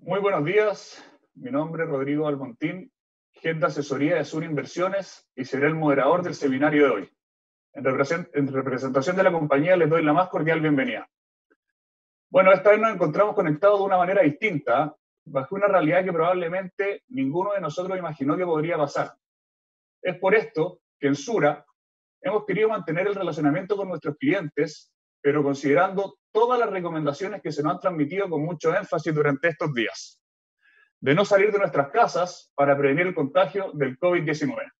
Muy buenos días, mi nombre es Rodrigo Almontín, Head de Asesoría de Sur Inversiones y seré el moderador del seminario de hoy. En representación de la compañía les doy la más cordial bienvenida. Bueno, esta vez nos encontramos conectados de una manera distinta, bajo una realidad que probablemente ninguno de nosotros imaginó que podría pasar. Es por esto que en Sura hemos querido mantener el relacionamiento con nuestros clientes, pero considerando todas las recomendaciones que se nos han transmitido con mucho énfasis durante estos días, de no salir de nuestras casas para prevenir el contagio del COVID-19.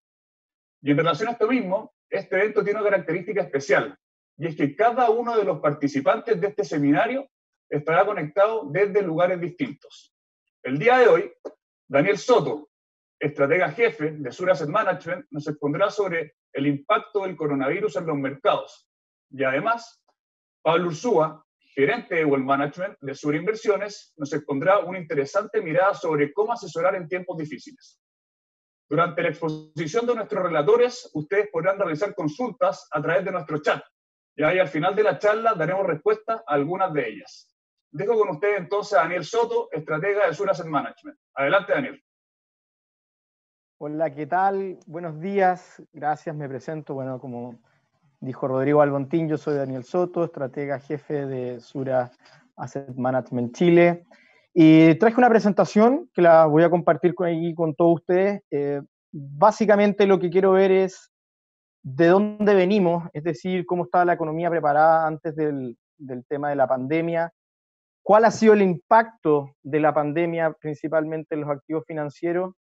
Y en relación a esto mismo, este evento tiene una característica especial, y es que cada uno de los participantes de este seminario estará conectado desde lugares distintos. El día de hoy, Daniel Soto, estratega jefe de Sur Asset Management, nos expondrá sobre el impacto del coronavirus en los mercados. Y además, Pablo Ursúa, gerente de Wealth Management de Sur Inversiones, nos expondrá una interesante mirada sobre cómo asesorar en tiempos difíciles. Durante la exposición de nuestros relatores, ustedes podrán realizar consultas a través de nuestro chat. Y ahí al final de la charla daremos respuesta a algunas de ellas. Dejo con ustedes entonces a Daniel Soto, estratega de Sur Asset Management. Adelante, Daniel. Hola, ¿qué tal? Buenos días. Gracias, me presento. Bueno, como dijo Rodrigo Almontín, yo soy Daniel Soto, estratega jefe de Sura Asset Management Chile. Y traje una presentación que la voy a compartir con todos ustedes. Básicamente lo que quiero ver es de dónde venimos, es decir, cómo estaba la economía preparada antes del tema de la pandemia, cuál ha sido el impacto de la pandemia principalmente en los activos financieros,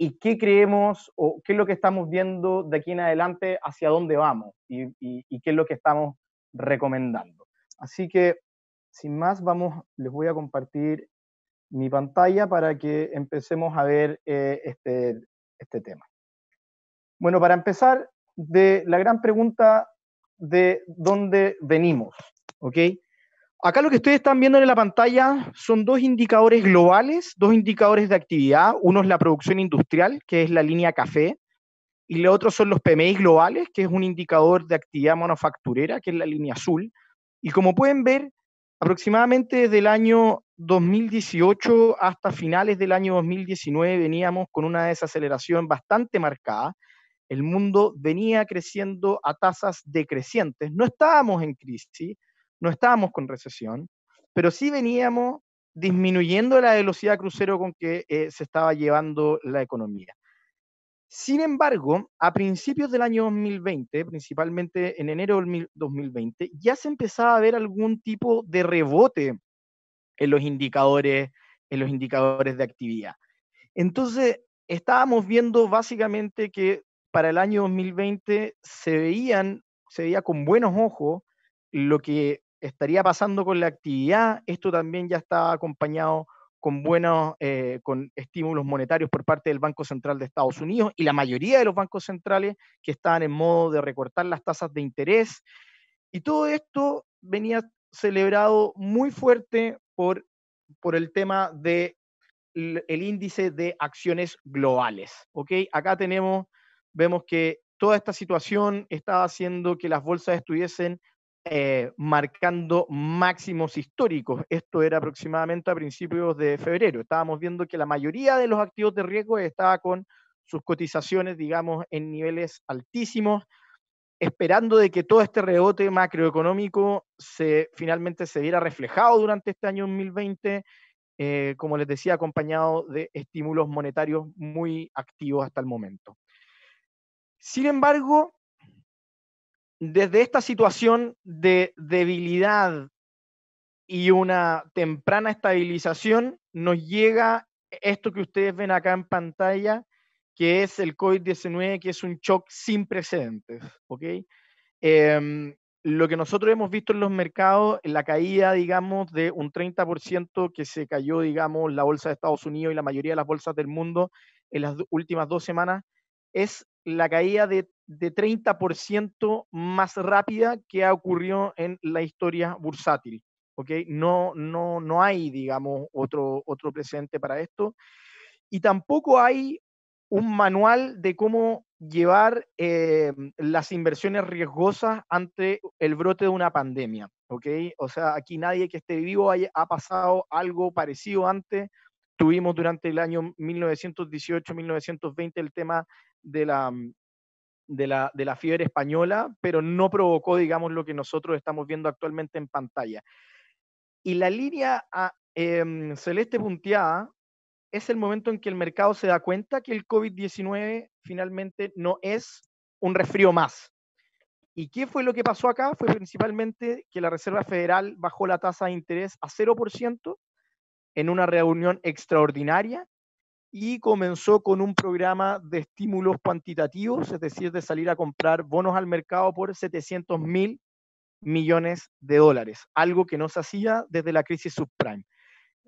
y qué creemos o qué es lo que estamos viendo de aquí en adelante, hacia dónde vamos y qué es lo que estamos recomendando. Así que, sin más, les voy a compartir mi pantalla para que empecemos a ver este tema. Bueno, para empezar, de la gran pregunta de dónde venimos, ¿ok? Acá lo que ustedes están viendo en la pantalla son dos indicadores globales, dos indicadores de actividad. Uno es la producción industrial, que es la línea café, y el otro son los PMI globales, que es un indicador de actividad manufacturera, que es la línea azul. Y como pueden ver, aproximadamente desde el año 2018 hasta finales del año 2019 veníamos con una desaceleración bastante marcada. El mundo venía creciendo a tasas decrecientes. No estábamos en crisis, no estábamos con recesión, pero sí veníamos disminuyendo la velocidad crucero con que se estaba llevando la economía. Sin embargo, a principios del año 2020, principalmente en enero del 2020, ya se empezaba a ver algún tipo de rebote en los indicadores de actividad. Entonces, estábamos viendo básicamente que para el año 2020 se veía con buenos ojos lo que estaría pasando con la actividad. Esto también ya estaba acompañado con estímulos monetarios por parte del Banco Central de Estados Unidos y la mayoría de los bancos centrales que estaban en modo de recortar las tasas de interés. Y todo esto venía celebrado muy fuerte por el tema del índice de acciones globales. ¿Ok? Acá vemos que toda esta situación estaba haciendo que las bolsas estuviesen marcando máximos históricos. Esto era aproximadamente a principios de febrero. Estábamos viendo que la mayoría de los activos de riesgo estaba con sus cotizaciones, digamos, en niveles altísimos, esperando de que todo este rebote macroeconómico finalmente se viera reflejado durante este año 2020, como les decía, acompañado de estímulos monetarios muy activos hasta el momento. Sin embargo, desde esta situación de debilidad y una temprana estabilización, nos llega esto que ustedes ven acá en pantalla, que es el COVID-19, que es un shock sin precedentes, ¿ok? Lo que nosotros hemos visto en los mercados, la caída, digamos, de un 30% que se cayó, digamos, la bolsa de Estados Unidos y la mayoría de las bolsas del mundo en las últimas 2 semanas, es la caída de 30% más rápida que ha ocurrido en la historia bursátil. ¿Okay? No hay, digamos, otro precedente para esto. Y tampoco hay un manual de cómo llevar las inversiones riesgosas ante el brote de una pandemia. ¿Okay? O sea, aquí nadie que esté vivo ha pasado algo parecido antes, tuvimos durante el año 1918-1920 el tema de la fiebre española, pero no provocó, digamos, lo que nosotros estamos viendo actualmente en pantalla. Y la línea celeste punteada es el momento en que el mercado se da cuenta que el COVID-19 finalmente no es un resfrío más. ¿Y qué fue lo que pasó acá? Fue principalmente que la Reserva Federal bajó la tasa de interés a 0% en una reunión extraordinaria y comenzó con un programa de estímulos cuantitativos, es decir, de salir a comprar bonos al mercado por 700.000 millones de dólares, algo que no se hacía desde la crisis subprime.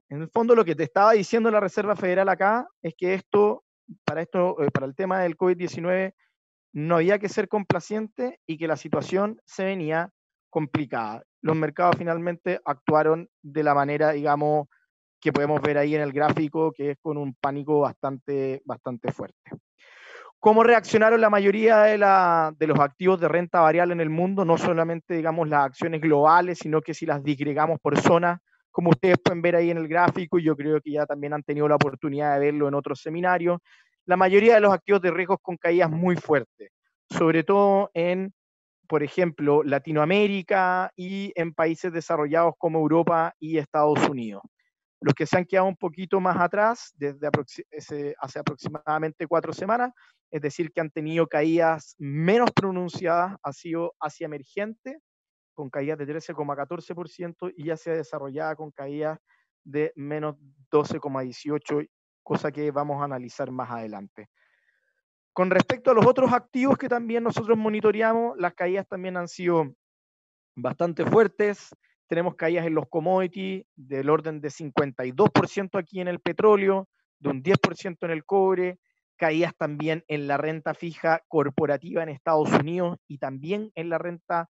En el fondo, lo que te estaba diciendo la Reserva Federal acá es que para el tema del COVID-19 no había que ser complaciente y que la situación se venía complicada. Los mercados finalmente actuaron de la manera, digamos, que podemos ver ahí en el gráfico, que es con un pánico bastante fuerte. ¿Cómo reaccionaron la mayoría de los activos de renta variable en el mundo? No solamente, digamos, las acciones globales, sino que si las disgregamos por zonas, como ustedes pueden ver ahí en el gráfico, y yo creo que ya también han tenido la oportunidad de verlo en otros seminarios, la mayoría de los activos de riesgos con caídas muy fuertes, sobre todo en, por ejemplo, Latinoamérica y en países desarrollados como Europa y Estados Unidos. Los que se han quedado un poquito más atrás, hace aproximadamente 4 semanas, es decir, que han tenido caídas menos pronunciadas, ha sido Asia emergente, con caídas de 13,14%, y Asia desarrollada con caídas de menos 12,18%, cosa que vamos a analizar más adelante. Con respecto a los otros activos que también nosotros monitoreamos, las caídas también han sido bastante fuertes. Tenemos caídas en los commodities del orden de 52% aquí en el petróleo, de un 10% en el cobre, caídas también en la renta fija corporativa en Estados Unidos y también en la renta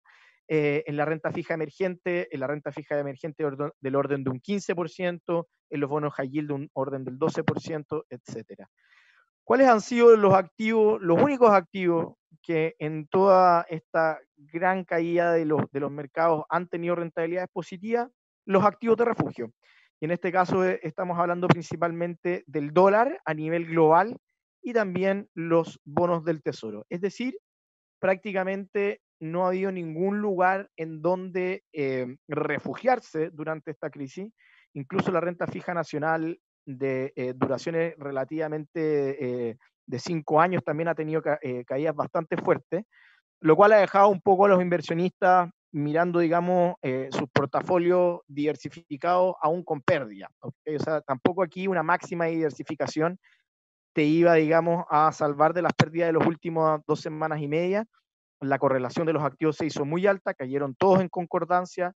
fija emergente, del orden de un 15%, en los bonos high yield de un orden del 12%, etcétera. ¿Cuáles han sido los únicos activos que en toda esta gran caída de los mercados han tenido rentabilidades positivas? Los activos de refugio. Y en este caso estamos hablando principalmente del dólar a nivel global y también los bonos del tesoro. Es decir, prácticamente no ha habido ningún lugar en donde refugiarse durante esta crisis. Incluso la renta fija nacional de duraciones relativamente de 5 años también ha tenido caídas bastante fuertes, lo cual ha dejado un poco a los inversionistas mirando, digamos, sus portafolios diversificados aún con pérdida. ¿Okay? O sea, tampoco aquí una máxima diversificación te iba, digamos, a salvar de las pérdidas de las últimas 2 semanas y media. La correlación de los activos se hizo muy alta, cayeron todos en concordancia.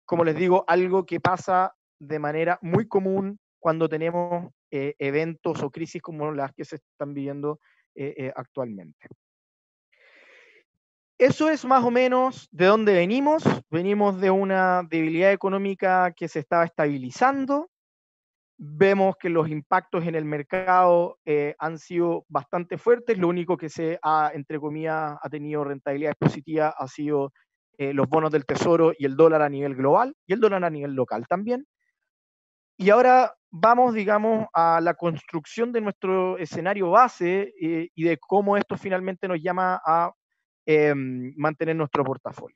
Como les digo, algo que pasa de manera muy común cuando tenemos eventos o crisis como las que se están viviendo actualmente. Eso es más o menos de dónde venimos. Venimos de una debilidad económica que se estaba estabilizando. Vemos que los impactos en el mercado han sido bastante fuertes. Lo único que entre comillas, ha tenido rentabilidades positivas ha sido los bonos del tesoro y el dólar a nivel global y el dólar a nivel local también. Y ahora vamos, digamos, a la construcción de nuestro escenario base y de cómo esto finalmente nos llama a mantener nuestro portafolio.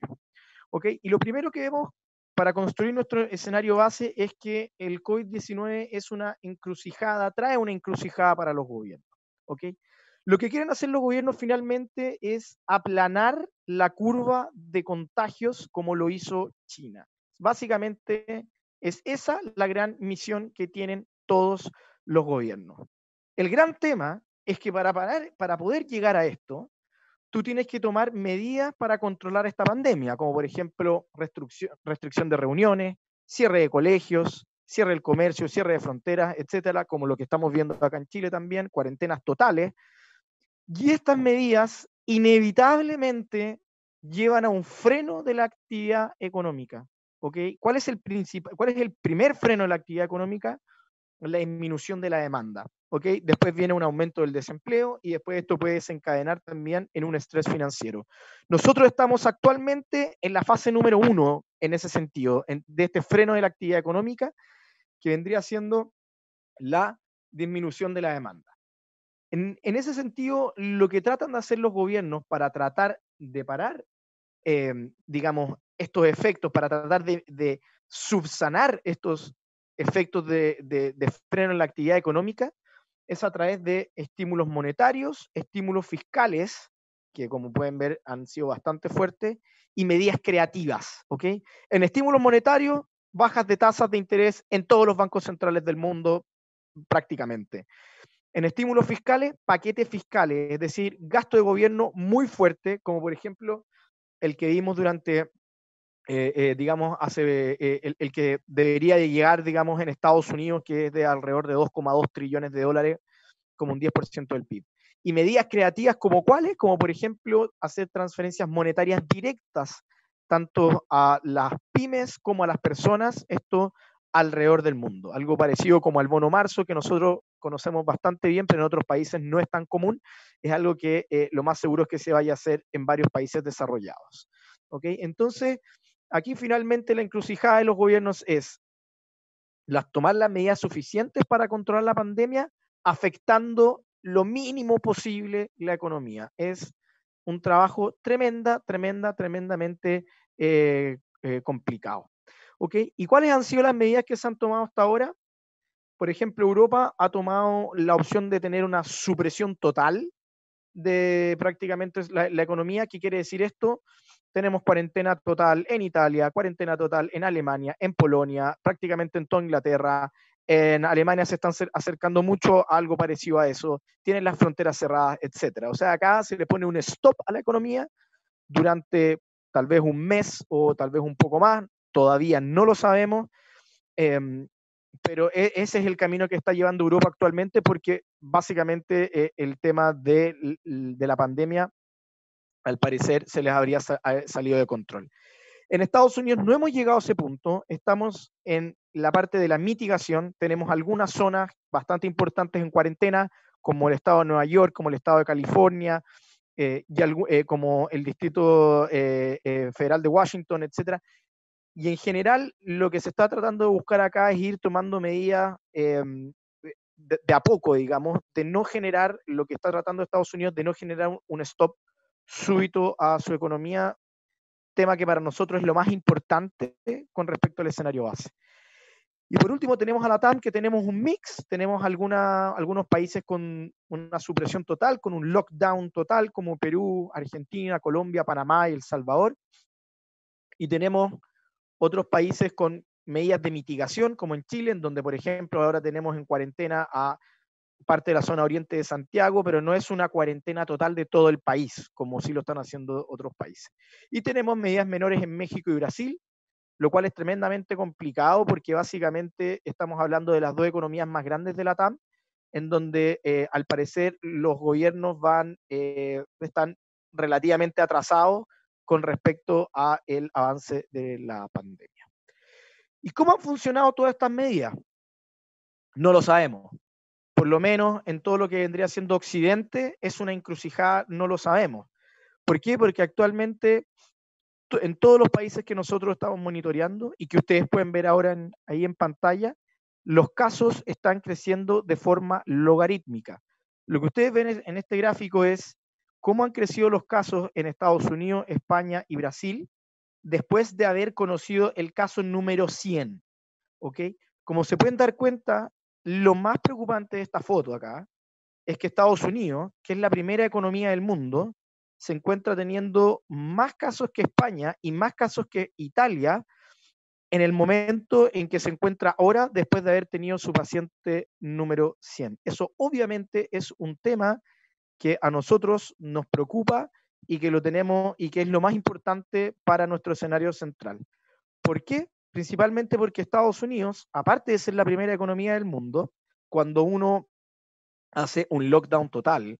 ¿Okay? Y lo primero que vemos para construir nuestro escenario base es que el COVID-19 es una encrucijada, trae una encrucijada para los gobiernos. ¿Okay? Lo que quieren hacer los gobiernos finalmente es aplanar la curva de contagios como lo hizo China. Básicamente es esa la gran misión que tienen todos los gobiernos. El gran tema es que para poder llegar a esto, tú tienes que tomar medidas para controlar esta pandemia, como por ejemplo restricción de reuniones, cierre de colegios, cierre del comercio, cierre de fronteras, etcétera, como lo que estamos viendo acá en Chile también, cuarentenas totales. Y estas medidas inevitablemente llevan a un freno de la actividad económica. ¿Okay? ¿Cuál es el primer freno de la actividad económica? La disminución de la demanda. ¿Okay? Después viene un aumento del desempleo y después esto puede desencadenar también en un estrés financiero. Nosotros estamos actualmente en la fase número 1 en ese sentido, de este freno de la actividad económica, que vendría siendo la disminución de la demanda. En ese sentido, lo que tratan de hacer los gobiernos para tratar de parar, digamos, estos efectos, para tratar de subsanar estos efectos de freno en la actividad económica, es a través de estímulos monetarios, estímulos fiscales, que como pueden ver han sido bastante fuertes, y medidas creativas, ¿ok? En estímulos monetarios, bajas de tasas de interés en todos los bancos centrales del mundo, prácticamente. En estímulos fiscales, paquetes fiscales, es decir, gasto de gobierno muy fuerte, como por ejemplo el que vimos durante, digamos, el que debería de llegar, digamos, en Estados Unidos, que es de alrededor de 2,2 trillones de dólares, como un 10% del PIB. Y medidas creativas como cuáles, como por ejemplo hacer transferencias monetarias directas, tanto a las pymes como a las personas, esto alrededor del mundo. Algo parecido como al bono marzo, que nosotros conocemos bastante bien, pero en otros países no es tan común. Es algo que lo más seguro es que se vaya a hacer en varios países desarrollados. ¿Okay? Entonces, aquí finalmente la encrucijada de los gobiernos es tomar las medidas suficientes para controlar la pandemia, afectando lo mínimo posible la economía. Es un trabajo tremendamente complicado. ¿Okay? ¿Y cuáles han sido las medidas que se han tomado hasta ahora? Por ejemplo, Europa ha tomado la opción de tener una supresión total de prácticamente la economía. ¿Qué quiere decir esto? Tenemos cuarentena total en Italia, cuarentena total en Alemania, en Polonia, prácticamente en toda Inglaterra. En Alemania se están acercando mucho a algo parecido a eso. Tienen las fronteras cerradas, etc. O sea, acá se le pone un stop a la economía durante tal vez un mes o tal vez un poco más. Todavía no lo sabemos. Pero ese es el camino que está llevando Europa actualmente, porque básicamente el tema de la pandemia, al parecer, se les habría salido de control. En Estados Unidos no hemos llegado a ese punto, estamos en la parte de la mitigación, tenemos algunas zonas bastante importantes en cuarentena, como el estado de Nueva York, como el estado de California, como el Distrito Federal de Washington, etcétera. Y en general, lo que se está tratando de buscar acá es ir tomando medidas de a poco, digamos, de no generar lo que está tratando Estados Unidos, de no generar un stop súbito a su economía, tema que para nosotros es lo más importante con respecto al escenario base. Y por último tenemos a la TAM, que tenemos un mix, tenemos algunos países con una supresión total, con un lockdown total, como Perú, Argentina, Colombia, Panamá y El Salvador. Y tenemos otros países con medidas de mitigación, como en Chile, en donde, por ejemplo, ahora tenemos en cuarentena a parte de la zona oriente de Santiago, pero no es una cuarentena total de todo el país, como sí lo están haciendo otros países. Y tenemos medidas menores en México y Brasil, lo cual es tremendamente complicado porque básicamente estamos hablando de las dos economías más grandes de la TAM, en donde al parecer los gobiernos están relativamente atrasados con respecto al avance de la pandemia. ¿Y cómo han funcionado todas estas medidas? No lo sabemos. Por lo menos en todo lo que vendría siendo Occidente, es una encrucijada, no lo sabemos. ¿Por qué? Porque actualmente en todos los países que nosotros estamos monitoreando y que ustedes pueden ver ahora ahí en pantalla, los casos están creciendo de forma logarítmica. Lo que ustedes ven en este gráfico es cómo han crecido los casos en Estados Unidos, España y Brasil después de haber conocido el caso número 100. ¿Ok? Como se pueden dar cuenta, lo más preocupante de esta foto acá es que Estados Unidos, que es la primera economía del mundo, se encuentra teniendo más casos que España y más casos que Italia en el momento en que se encuentra ahora después de haber tenido su paciente número 100. Eso obviamente es un tema que a nosotros nos preocupa y que lo tenemos y que es lo más importante para nuestro escenario central. ¿Por qué? Principalmente porque Estados Unidos, aparte de ser la primera economía del mundo, cuando uno hace un lockdown total,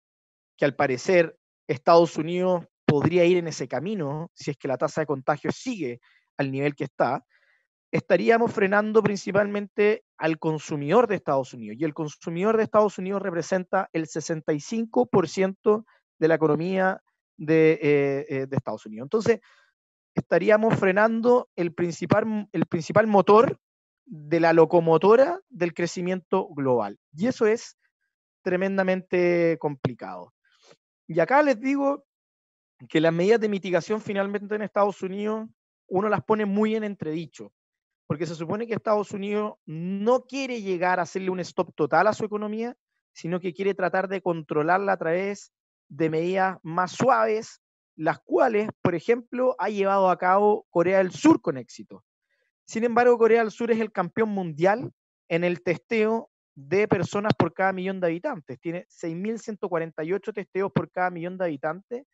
que al parecer Estados Unidos podría ir en ese camino si es que la tasa de contagio sigue al nivel que está, estaríamos frenando principalmente al consumidor de Estados Unidos. Y el consumidor de Estados Unidos representa el 65% de la economía de Estados Unidos. Entonces, estaríamos frenando el principal motor de la locomotora del crecimiento global. Y eso es tremendamente complicado. Y acá les digo que las medidas de mitigación finalmente en Estados Unidos uno las pone muy en entredicho, porque se supone que Estados Unidos no quiere llegar a hacerle un stop total a su economía, sino que quiere tratar de controlarla a través de medidas más suaves, las cuales, por ejemplo, ha llevado a cabo Corea del Sur con éxito. Sin embargo, Corea del Sur es el campeón mundial en el testeo de personas por cada millón de habitantes. Tiene 6.148 testeos por cada millón de habitantes,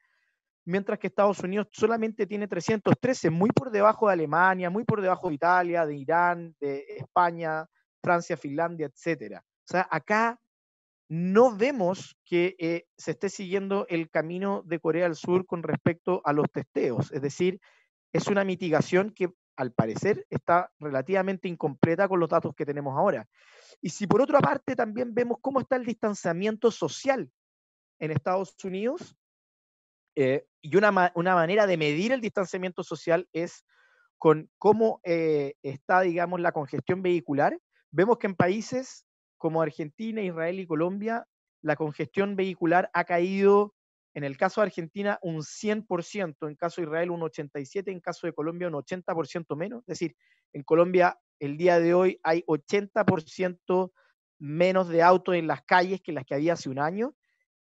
mientras que Estados Unidos solamente tiene 313, muy por debajo de Alemania, muy por debajo de Italia, de Irán, de España, Francia, Finlandia, etc. O sea, acá no vemos que se esté siguiendo el camino de Corea del Sur con respecto a los testeos. Es decir, es una mitigación que al parecer está relativamente incompleta con los datos que tenemos ahora. Y si por otra parte también vemos cómo está el distanciamiento social en Estados Unidos, y una manera de medir el distanciamiento social es con cómo está, digamos, la congestión vehicular. Vemos que en países como Argentina, Israel y Colombia, la congestión vehicular ha caído, en el caso de Argentina, un 100%, en caso de Israel un 87%, en caso de Colombia un 80% menos. Es decir, en Colombia el día de hoy hay 80% menos de autos en las calles que las que había hace un año.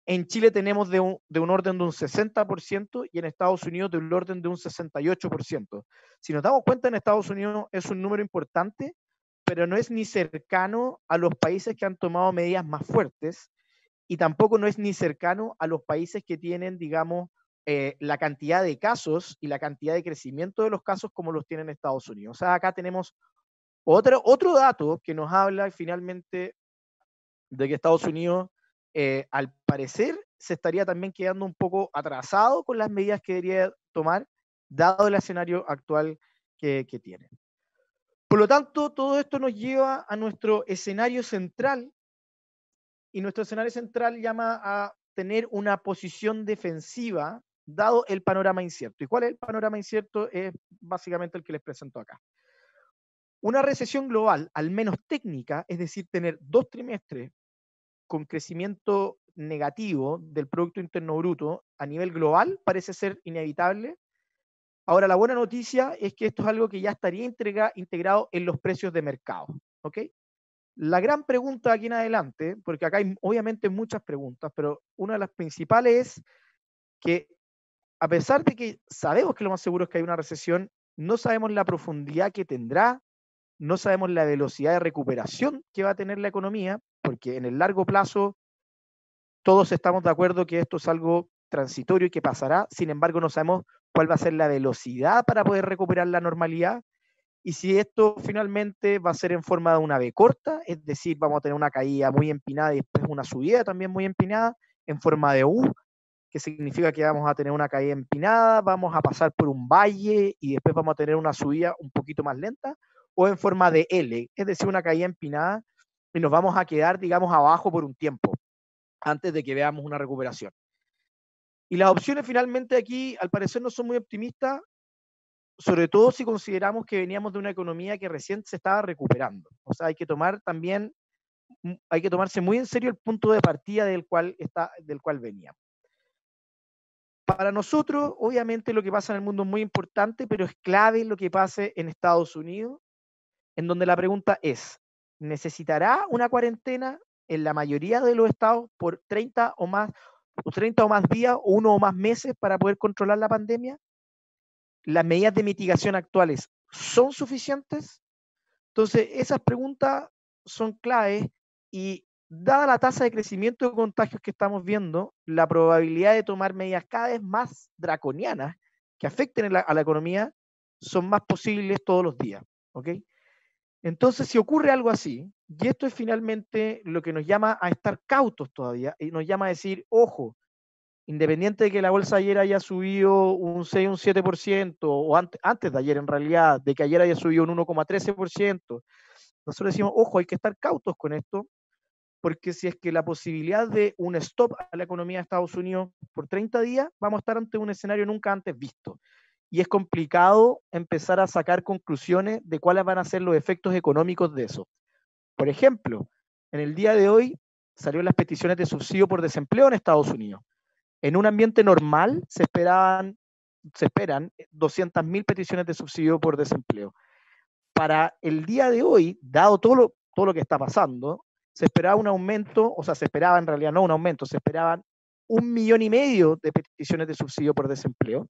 En Chile tenemos de un orden de un 60% y en Estados Unidos de un orden de un 68%. Si nos damos cuenta, en Estados Unidos es un número importante, pero no es ni cercano a los países que han tomado medidas más fuertes y tampoco no es ni cercano a los países que tienen, digamos, la cantidad de casos y la cantidad de crecimiento de los casos como los tienen Estados Unidos. O sea, acá tenemos otro dato que nos habla finalmente de que Estados Unidos, al parecer, se estaría también quedando un poco atrasado con las medidas que debería tomar, dado el escenario actual que tiene. Por lo tanto, todo esto nos lleva a nuestro escenario central, y nuestro escenario central llama a tener una posición defensiva, dado el panorama incierto. ¿Y cuál es el panorama incierto? Es básicamente el que les presento acá. Una recesión global, al menos técnica, es decir, tener 2 trimestres con crecimiento negativo del Producto Interno Bruto a nivel global, parece ser inevitable. Ahora, la buena noticia es que esto es algo que ya estaría integrado en los precios de mercado. ¿Ok? La gran pregunta aquí en adelante, porque acá hay obviamente muchas preguntas, pero una de las principales es que, a pesar de que sabemos que lo más seguro es que hay una recesión, no sabemos la profundidad que tendrá, no sabemos la velocidad de recuperación que va a tener la economía, porque en el largo plazo todos estamos de acuerdo que esto es algo transitorio y que pasará, sin embargo no sabemos cuál va a ser la velocidad para poder recuperar la normalidad y si esto finalmente va a ser en forma de una V corta, es decir, vamos a tener una caída muy empinada y después una subida también muy empinada, en forma de U, que significa que vamos a tener una caída empinada, vamos a pasar por un valle y después vamos a tener una subida un poquito más lenta, o en forma de L, es decir, una caída empinada y nos vamos a quedar, digamos, abajo por un tiempo antes de que veamos una recuperación. Y las opciones finalmente aquí, al parecer, no son muy optimistas, sobre todo si consideramos que veníamos de una economía que recién se estaba recuperando. O sea, hay que tomarse muy en serio el punto de partida del cual veníamos. Para nosotros, obviamente, lo que pasa en el mundo es muy importante, pero es clave lo que pase en Estados Unidos, en donde la pregunta es, ¿necesitará una cuarentena en la mayoría de los estados por 30 o más días o 1 o más meses para poder controlar la pandemia? ¿Las medidas de mitigación actuales son suficientes? Entonces, esas preguntas son claves y dada la tasa de crecimiento de contagios que estamos viendo, la probabilidad de tomar medidas cada vez más draconianas que afecten a la economía son más posibles todos los días. ¿Ok? Entonces, si ocurre algo así, y esto es finalmente lo que nos llama a estar cautos todavía, y nos llama a decir, ojo, independiente de que la bolsa ayer haya subido un 6, un 7%, o antes de ayer en realidad, de que ayer haya subido un 1,13%, nosotros decimos, ojo, hay que estar cautos con esto, porque si es que la posibilidad de un stop a la economía de Estados Unidos por 30 días, vamos a estar ante un escenario nunca antes visto. y es complicado empezar a sacar conclusiones de cuáles van a ser los efectos económicos de eso. Por ejemplo, en el día de hoy salieron las peticiones de subsidio por desempleo en Estados Unidos. En un ambiente normal se esperan 200.000 peticiones de subsidio por desempleo. Para el día de hoy, dado todo lo que está pasando, se esperaba un aumento, o sea, se esperaba en realidad no un aumento, se esperaban 1,5 millones de peticiones de subsidio por desempleo,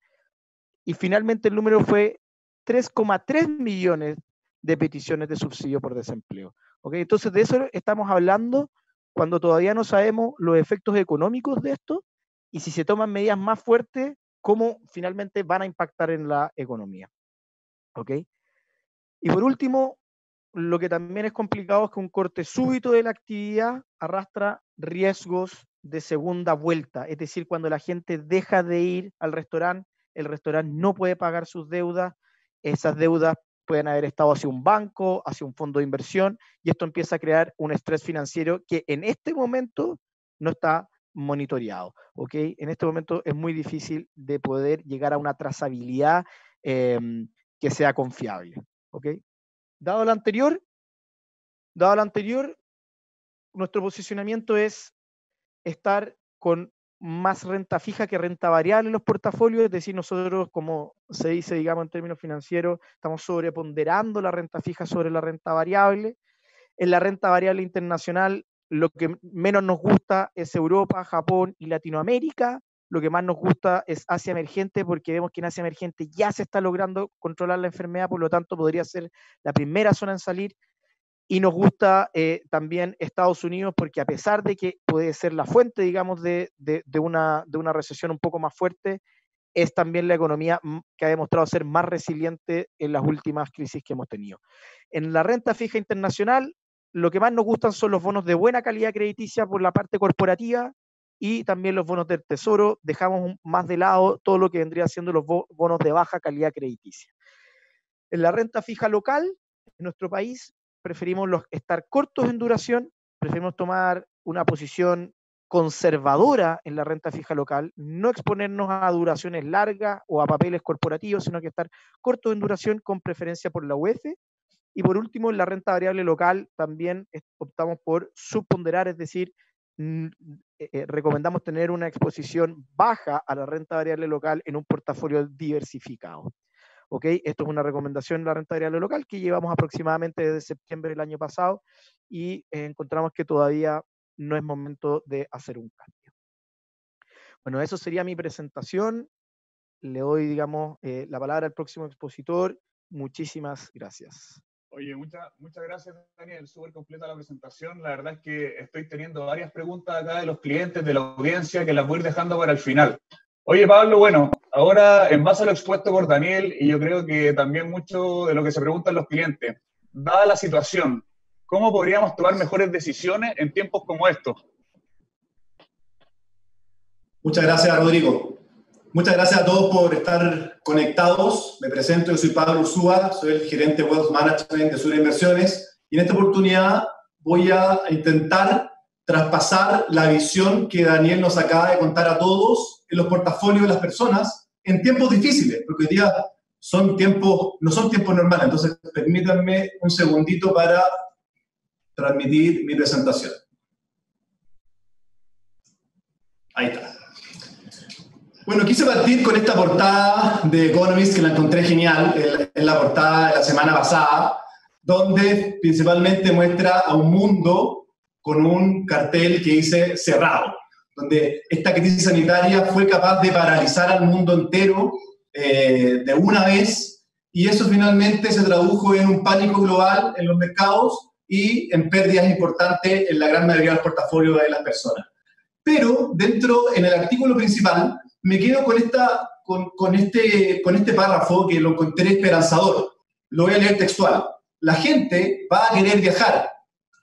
y finalmente el número fue 3,3 millones de peticiones de subsidio por desempleo. ¿Okay? Entonces, de eso estamos hablando cuando todavía no sabemos los efectos económicos de esto y si se toman medidas más fuertes, cómo finalmente van a impactar en la economía. ¿Okay? Y por último, lo que también es complicado es que un corte súbito de la actividad arrastra riesgos de segunda vuelta, es decir, cuando la gente deja de ir al restaurante, el restaurante no puede pagar sus deudas, esas deudas pueden haber estado hacia un banco, hacia un fondo de inversión, y esto empieza a crear un estrés financiero que en este momento no está monitoreado. ¿Okay? En este momento es muy difícil de poder llegar a una trazabilidad que sea confiable. ¿Okay? Dado lo anterior, nuestro posicionamiento es estar con más renta fija que renta variable en los portafolios, es decir, nosotros, como se dice, digamos, en términos financieros, estamos sobreponderando la renta fija sobre la renta variable. En la renta variable internacional, lo que menos nos gusta es Europa, Japón y Latinoamérica. Lo que más nos gusta es Asia emergente, porque vemos que en Asia emergente ya se está logrando controlar la enfermedad, por lo tanto podría ser la primera zona en salir. Y nos gusta también Estados Unidos, porque a pesar de que puede ser la fuente, digamos, de una recesión un poco más fuerte, es también la economía que ha demostrado ser más resiliente en las últimas crisis que hemos tenido. En la renta fija internacional, lo que más nos gustan son los bonos de buena calidad crediticia por la parte corporativa y también los bonos del tesoro. Dejamos más de lado todo lo que vendría siendo los bonos de baja calidad crediticia. En la renta fija local, en nuestro país, preferimos estar cortos en duración, preferimos tomar una posición conservadora en la renta fija local, no exponernos a duraciones largas o a papeles corporativos, sino que estar cortos en duración con preferencia por la UEF. Y por último, en la renta variable local también optamos por subponderar, es decir, recomendamos tener una exposición baja a la renta variable local en un portafolio diversificado. ¿Okay? Esto es una recomendación en la renta variable local que llevamos aproximadamente desde septiembre del año pasado y encontramos que todavía no es momento de hacer un cambio. Bueno, eso sería mi presentación. Le doy, digamos, la palabra al próximo expositor. Muchísimas gracias. Oye, muchas gracias, Daniel. Súper completa la presentación. La verdad es que estoy teniendo varias preguntas acá de los clientes, de la audiencia, que las voy a ir dejando para el final. Oye, Pablo, bueno, ahora en base a lo expuesto por Daniel, y yo creo que también mucho de lo que se preguntan los clientes, dada la situación, ¿cómo podríamos tomar mejores decisiones en tiempos como estos? Muchas gracias, Rodrigo. Muchas gracias a todos por estar conectados. Me presento, yo soy Pablo Ursúa, soy el gerente Wealth Management de Sura Inversiones, y en esta oportunidad voy a intentar traspasar la visión que Daniel nos acaba de contar a todos en los portafolios de las personas en tiempos difíciles, porque hoy día no son tiempos normales. Entonces, permítanme un segundito para transmitir mi presentación. Ahí está. Bueno, quise partir con esta portada de Economist, que la encontré genial, en la portada de la semana pasada, donde principalmente muestra a un mundo con un cartel que dice cerrado, donde esta crisis sanitaria fue capaz de paralizar al mundo entero de una vez, y eso finalmente se tradujo en un pánico global en los mercados y en pérdidas importantes en la gran mayoría de los portafolios de las personas. Pero en el artículo principal, me quedo con este párrafo que lo encontré esperanzador. Lo voy a leer textual. La gente va a querer viajar,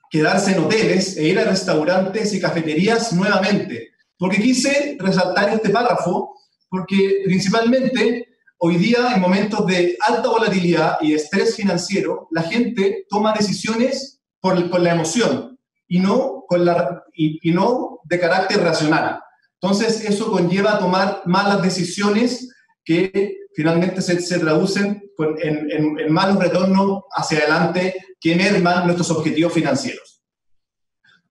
quedarse en hoteles e ir a restaurantes y cafeterías nuevamente. Porque quise resaltar este párrafo, porque principalmente hoy día, en momentos de alta volatilidad y estrés financiero, la gente toma decisiones con la emoción y no de carácter racional. Entonces, eso conlleva tomar malas decisiones que finalmente se traducen en malos retornos hacia adelante que merman nuestros objetivos financieros.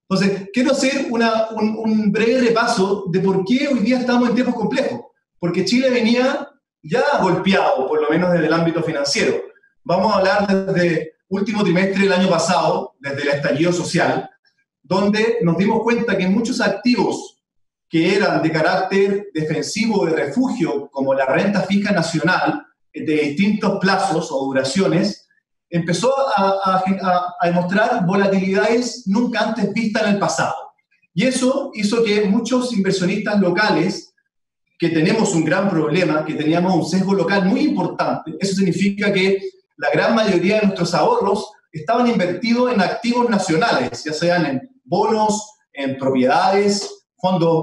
Entonces, quiero hacer un breve repaso de por qué hoy día estamos en tiempos complejos. Porque Chile venía ya golpeado, por lo menos desde el ámbito financiero. Vamos a hablar desde último trimestre del año pasado, desde el estallido social, donde nos dimos cuenta que muchos activos que eran de carácter defensivo de refugio, como la renta fija nacional, de distintos plazos o duraciones, empezó a demostrar volatilidades nunca antes vistas en el pasado. Y eso hizo que muchos inversionistas locales, que tenemos un gran problema, que teníamos un sesgo local muy importante, eso significa que la gran mayoría de nuestros ahorros estaban invertidos en activos nacionales, ya sean en bonos, en propiedades,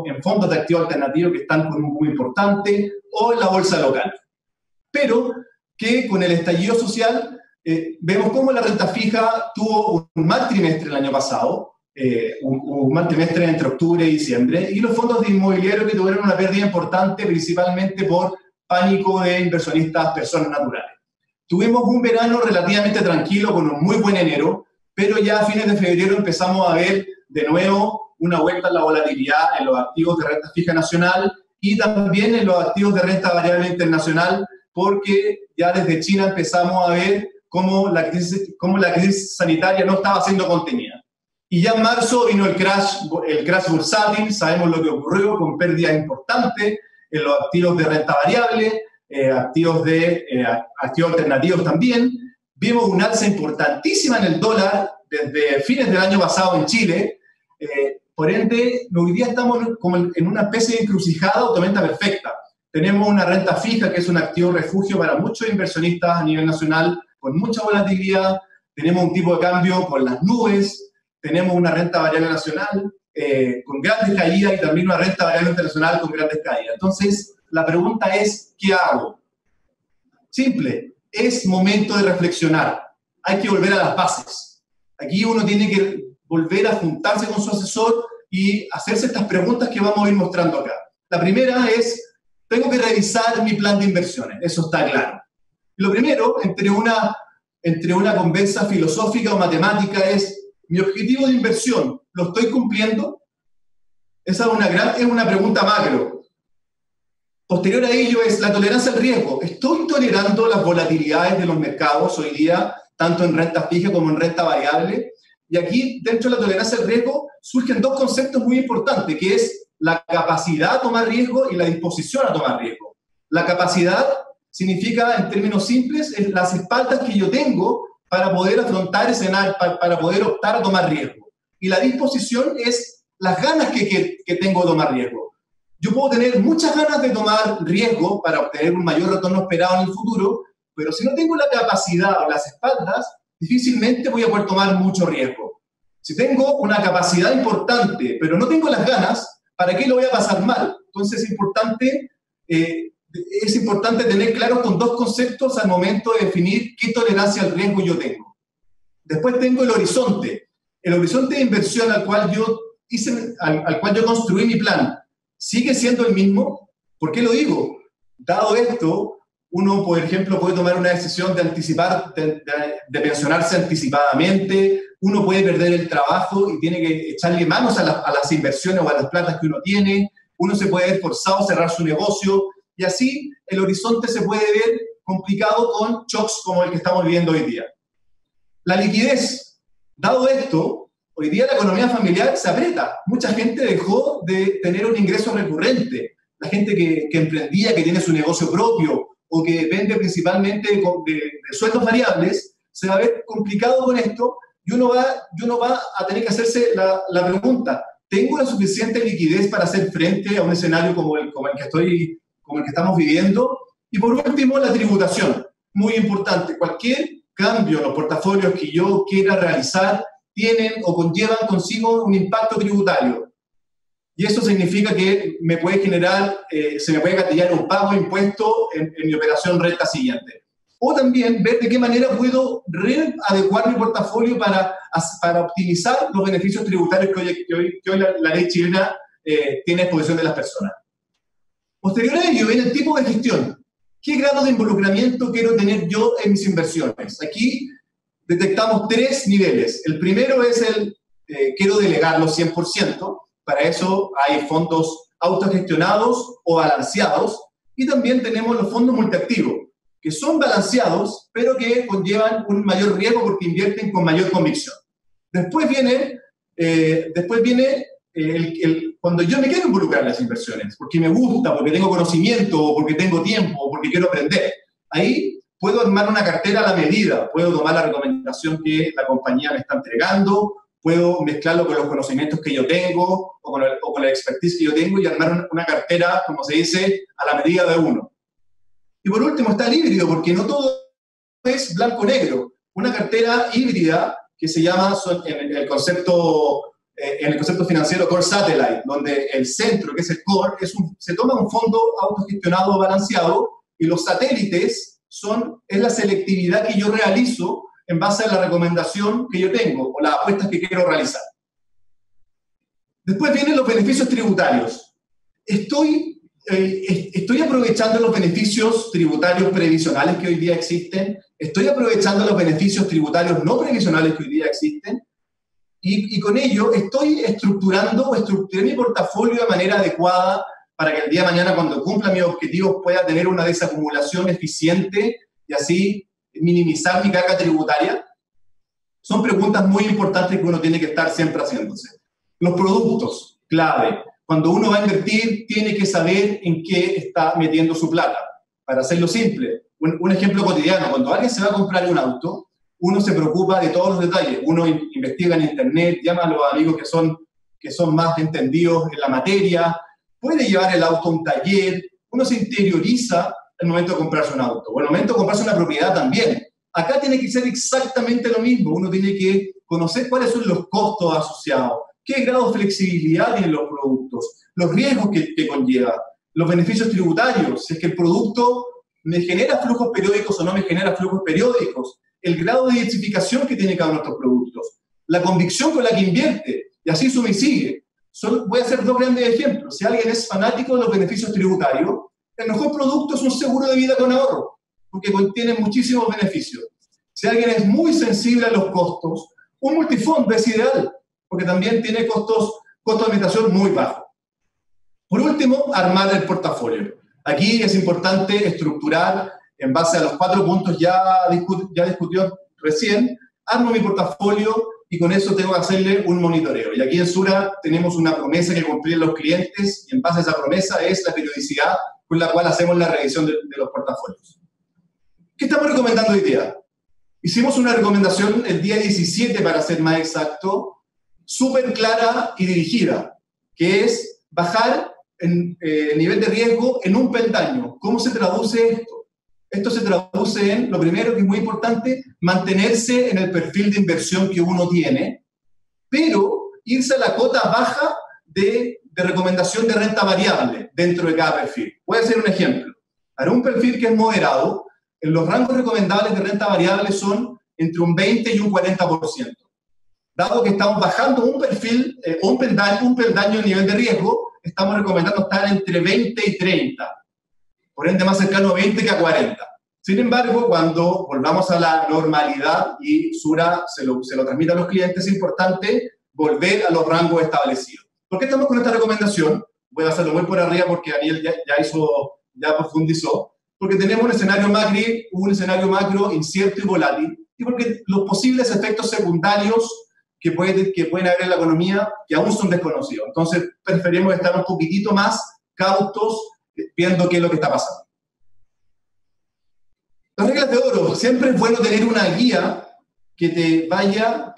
en fondos de activos alternativos que están con un boom importante, o en la bolsa local. Pero que con el estallido social vemos cómo la renta fija tuvo un mal trimestre el año pasado, un mal trimestre entre octubre y diciembre, y los fondos de inmobiliario que tuvieron una pérdida importante principalmente por pánico de inversionistas, personas naturales. Tuvimos un verano relativamente tranquilo con un muy buen enero, pero ya a fines de febrero empezamos a ver de nuevo una vuelta en la volatilidad en los activos de renta fija nacional y también en los activos de renta variable internacional, porque ya desde China empezamos a ver cómo la crisis sanitaria no estaba siendo contenida. Y ya en marzo vino el crash bursátil, sabemos lo que ocurrió con pérdidas importantes en los activos de renta variable, activos alternativos también. Vimos un alza importantísima en el dólar desde fines del año pasado en Chile. Por ende, hoy día estamos como en una especie de encrucijada o tormenta perfecta. Tenemos una renta fija, que es un activo refugio para muchos inversionistas a nivel nacional, con mucha volatilidad. Tenemos un tipo de cambio por las nubes. Tenemos una renta variable nacional con grandes caídas y también una renta variable internacional con grandes caídas. Entonces, la pregunta es, ¿qué hago? Simple, es momento de reflexionar. Hay que volver a las bases. Aquí uno tiene que volver a juntarse con su asesor y hacerse estas preguntas que vamos a ir mostrando acá. La primera es, tengo que revisar mi plan de inversiones, eso está claro. Lo primero, entre una conversa filosófica o matemática, es, ¿mi objetivo de inversión lo estoy cumpliendo? Esa es una pregunta macro. Posterior a ello es la tolerancia al riesgo. ¿Estoy tolerando las volatilidades de los mercados hoy día, tanto en renta fija como en renta variable? Y aquí, dentro de la tolerancia al riesgo, surgen dos conceptos muy importantes, que es la capacidad a tomar riesgo y la disposición a tomar riesgo. La capacidad significa, en términos simples, es las espaldas que yo tengo para poder afrontar escenarios, para poder optar a tomar riesgo. Y la disposición es las ganas que tengo de tomar riesgo. Yo puedo tener muchas ganas de tomar riesgo para obtener un mayor retorno esperado en el futuro, pero si no tengo la capacidad o las espaldas, difícilmente voy a poder tomar mucho riesgo. Si tengo una capacidad importante, pero no tengo las ganas, ¿para qué lo voy a pasar mal? Entonces es importante tener claros con dos conceptos al momento de definir qué tolerancia al riesgo yo tengo. Después tengo el horizonte. El horizonte de inversión al cual yo construí mi plan, ¿sigue siendo el mismo? ¿Por qué lo digo? Dado esto, uno, por ejemplo, puede tomar una decisión de pensionarse anticipadamente, uno puede perder el trabajo y tiene que echarle manos a las inversiones o a las platas que uno tiene, uno se puede ver forzado a cerrar su negocio, y así el horizonte se puede ver complicado con shocks como el que estamos viviendo hoy día. La liquidez. Dado esto, hoy día la economía familiar se aprieta. Mucha gente dejó de tener un ingreso recurrente. La gente que emprendía, que tiene su negocio propio, o que depende principalmente de sueldos variables, se va a ver complicado con esto y uno va a tener que hacerse la pregunta, ¿tengo la suficiente liquidez para hacer frente a un escenario como el que estamos viviendo? Y por último, la tributación, muy importante. Cualquier cambio en los portafolios que yo quiera realizar tienen o conllevan consigo un impacto tributario. Y eso significa que se me puede gatillar un pago de impuesto en mi operación renta siguiente. O también ver de qué manera puedo readecuar mi portafolio para optimizar los beneficios tributarios que hoy la ley chilena tiene a disposición de las personas. Posterior a ello viene el tipo de gestión. ¿Qué grado de involucramiento quiero tener yo en mis inversiones? Aquí detectamos 3 niveles. El primero es quiero delegarlo 100%. Para eso hay fondos autogestionados o balanceados. Y también tenemos los fondos multiactivos, que son balanceados, pero que conllevan un mayor riesgo porque invierten con mayor convicción. Después viene cuando yo me quiero involucrar en las inversiones, porque me gusta, porque tengo conocimiento, porque tengo tiempo, porque quiero aprender. Ahí puedo armar una cartera a la medida, puedo tomar la recomendación que la compañía me está entregando, puedo mezclarlo con los conocimientos que yo tengo o con la expertise que yo tengo y armar una cartera, como se dice, a la medida de uno. Y por último está el híbrido, porque no todo es blanco-negro. Una cartera híbrida que se llama en el concepto financiero Core Satellite, donde el centro, que es el core, se toma un fondo autogestionado o balanceado y los satélites es la selectividad que yo realizo en base a la recomendación que yo tengo o las apuestas que quiero realizar. Después vienen los beneficios tributarios. Estoy aprovechando los beneficios tributarios previsionales que hoy día existen. Estoy aprovechando los beneficios tributarios no previsionales que hoy día existen. Y con ello estructuré mi portafolio de manera adecuada para que el día de mañana, cuando cumpla mis objetivos, pueda tener una desacumulación eficiente y así minimizar mi carga tributaria. Son preguntas muy importantes que uno tiene que estar siempre haciéndose. Los productos, clave. Cuando uno va a invertir, tiene que saber en qué está metiendo su plata. Para hacerlo simple, un ejemplo cotidiano, cuando alguien se va a comprar un auto, uno se preocupa de todos los detalles. Uno investiga en internet, llama a los amigos que son más entendidos en la materia, puede llevar el auto a un taller, uno se interioriza al momento de comprarse un auto, o al momento de comprarse una propiedad también. Acá tiene que ser exactamente lo mismo. Uno tiene que conocer cuáles son los costos asociados, qué grado de flexibilidad tienen los productos, los riesgos que conlleva, los beneficios tributarios, si es que el producto me genera flujos periódicos o no me genera flujos periódicos, el grado de diversificación que tiene cada uno de estos productos, la convicción con la que invierte, y así suma y sigue. Voy a hacer 2 grandes ejemplos. Si alguien es fanático de los beneficios tributarios, el mejor producto es un seguro de vida con ahorro, porque contiene muchísimos beneficios. Si alguien es muy sensible a los costos, un multifondo es ideal, porque también tiene costos de administración muy bajos. Por último, armar el portafolio. Aquí es importante estructurar en base a los 4 puntos ya discutió recién. Armo mi portafolio y con eso tengo que hacerle un monitoreo. Y aquí en Sura tenemos una promesa que cumplir los clientes y en base a esa promesa es la periodicidad con la cual hacemos la revisión de los portafolios. ¿Qué estamos recomendando hoy día? Hicimos una recomendación el día 17, para ser más exacto, súper clara y dirigida, que es bajar el nivel de riesgo en un peldaño. ¿Cómo se traduce esto? Esto se traduce en, lo primero que es muy importante, mantenerse en el perfil de inversión que uno tiene, pero irse a la cota baja de recomendación de renta variable dentro de cada perfil. Voy a hacer un ejemplo. Para un perfil que es moderado, los rangos recomendables de renta variable son entre un 20 y un 40%. Dado que estamos bajando un perfil, un peldaño a nivel de riesgo, estamos recomendando estar entre 20 y 30. Por ende, más cercano a 20 que a 40. Sin embargo, cuando volvamos a la normalidad y Sura se lo transmite a los clientes, es importante volver a los rangos establecidos. ¿Por qué estamos con esta recomendación? Voy a hacerlo muy por arriba porque Daniel ya profundizó. Porque tenemos un escenario macro incierto y volátil, y porque los posibles efectos secundarios que pueden haber en la economía que aún son desconocidos. Entonces, preferimos estar un poquitito más cautos viendo qué es lo que está pasando. Las reglas de oro. Siempre es bueno tener una guía que te vaya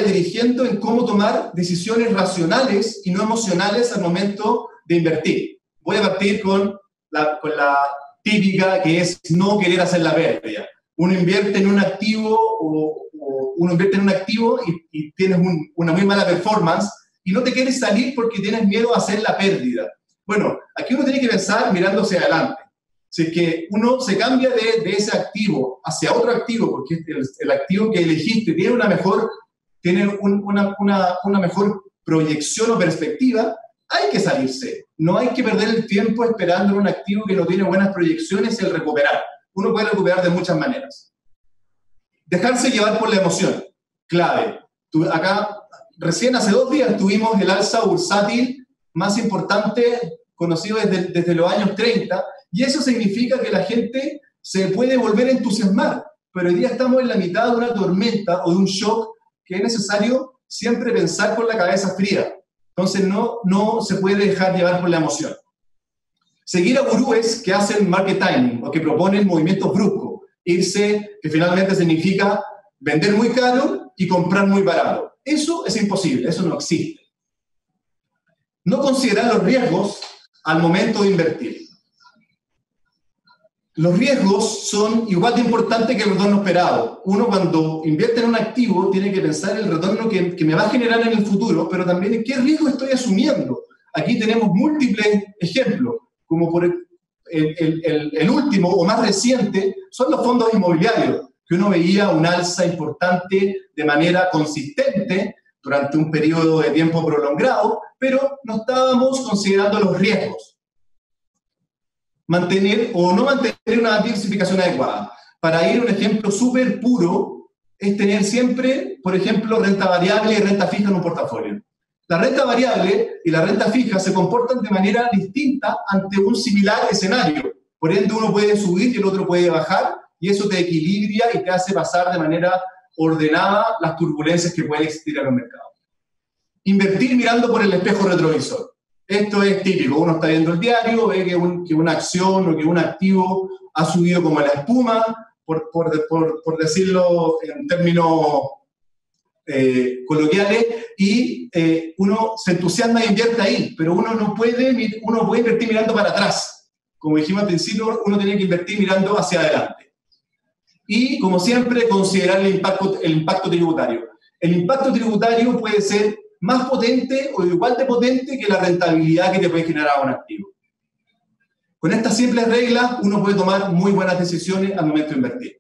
dirigiendo en cómo tomar decisiones racionales y no emocionales al momento de invertir. Voy a partir con la típica, que es no querer hacer la pérdida. Uno invierte en un activo y tienes una muy mala performance y no te quieres salir porque tienes miedo a hacer la pérdida. Bueno, aquí uno tiene que pensar mirándose adelante. Si es que uno se cambia de ese activo hacia otro activo, porque el activo que elegiste tiene una mejor proyección o perspectiva, hay que salirse. No hay que perder el tiempo esperando en un activo que no tiene buenas proyecciones y el recuperar. Uno puede recuperar de muchas maneras. Dejarse llevar por la emoción, clave. Acá, recién hace 2 días tuvimos el alza bursátil más importante conocido desde los años 30, y eso significa que la gente se puede volver a entusiasmar, pero hoy día estamos en la mitad de una tormenta o de un shock que es necesario siempre pensar con la cabeza fría. Entonces no se puede dejar llevar por la emoción. Seguir a gurúes que hacen market timing o que proponen movimientos bruscos. Irse, que finalmente significa vender muy caro y comprar muy barato. Eso es imposible, eso no existe. No considerar los riesgos al momento de invertir. Los riesgos son igual de importantes que el retorno esperado. Uno cuando invierte en un activo tiene que pensar en el retorno que me va a generar en el futuro, pero también en qué riesgo estoy asumiendo. Aquí tenemos múltiples ejemplos, como por el último o más reciente son los fondos inmobiliarios, que uno veía un alza importante de manera consistente durante un periodo de tiempo prolongado, pero no estábamos considerando los riesgos. Mantener o no mantener una diversificación adecuada. Para ir a un ejemplo súper puro, es tener siempre, por ejemplo, renta variable y renta fija en un portafolio. La renta variable y la renta fija se comportan de manera distinta ante un similar escenario. Por ende, uno puede subir y el otro puede bajar, y eso te equilibra y te hace pasar de manera ordenada las turbulencias que pueden existir en el mercado. Invertir mirando por el espejo retrovisor. Esto es típico, uno está viendo el diario, ve que una acción o que un activo ha subido como la espuma, por decirlo en términos coloquiales, y uno se entusiasma e invierte ahí, pero uno puede invertir mirando para atrás. Como dijimos al principio, uno tiene que invertir mirando hacia adelante. Y, como siempre, considerar el impacto tributario. El impacto tributario puede ser más potente o igual de potente que la rentabilidad que te puede generar un activo. Con estas simples reglas, uno puede tomar muy buenas decisiones al momento de invertir.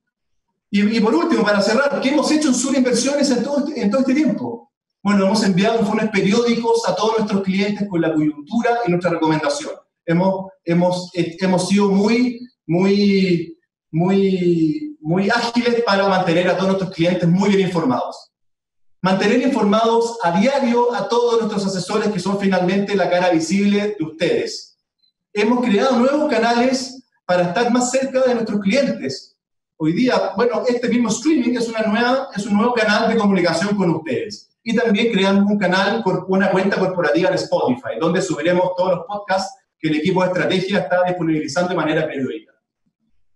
Y por último, para cerrar, ¿qué hemos hecho en Sura Inversiones en todo este tiempo? Bueno, hemos enviado informes periódicos a todos nuestros clientes con la coyuntura y nuestra recomendación. Hemos sido muy ágiles para mantener a todos nuestros clientes muy bien informados. Mantener informados a diario a todos nuestros asesores que son finalmente la cara visible de ustedes. Hemos creado nuevos canales para estar más cerca de nuestros clientes. Hoy día, bueno, este mismo streaming es un nuevo canal de comunicación con ustedes. Y también creamos una cuenta corporativa en Spotify, donde subiremos todos los podcasts que el equipo de estrategia está disponibilizando de manera periódica.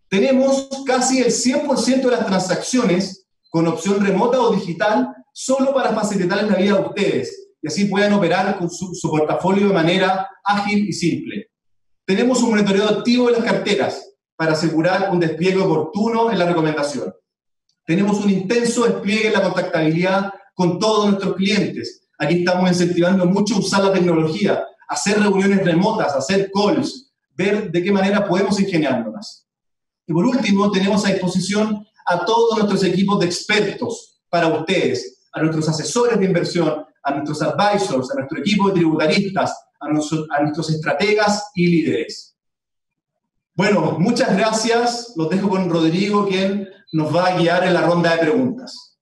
Tenemos casi el 100% de las transacciones con opción remota o digital solo para facilitarles la vida a ustedes y así puedan operar con su portafolio de manera ágil y simple. Tenemos un monitoreo activo de las carteras para asegurar un despliegue oportuno en la recomendación. Tenemos un intenso despliegue en la contactabilidad con todos nuestros clientes. Aquí estamos incentivando mucho a usar la tecnología, hacer reuniones remotas, hacer calls, ver de qué manera podemos ingeniárnoslas. Y por último, tenemos a disposición a todos nuestros equipos de expertos para ustedes, a nuestros asesores de inversión, a nuestros advisors, a nuestro equipo de tributaristas, a nuestros estrategas y líderes. Bueno, muchas gracias. Los dejo con Rodrigo, quien nos va a guiar en la ronda de preguntas.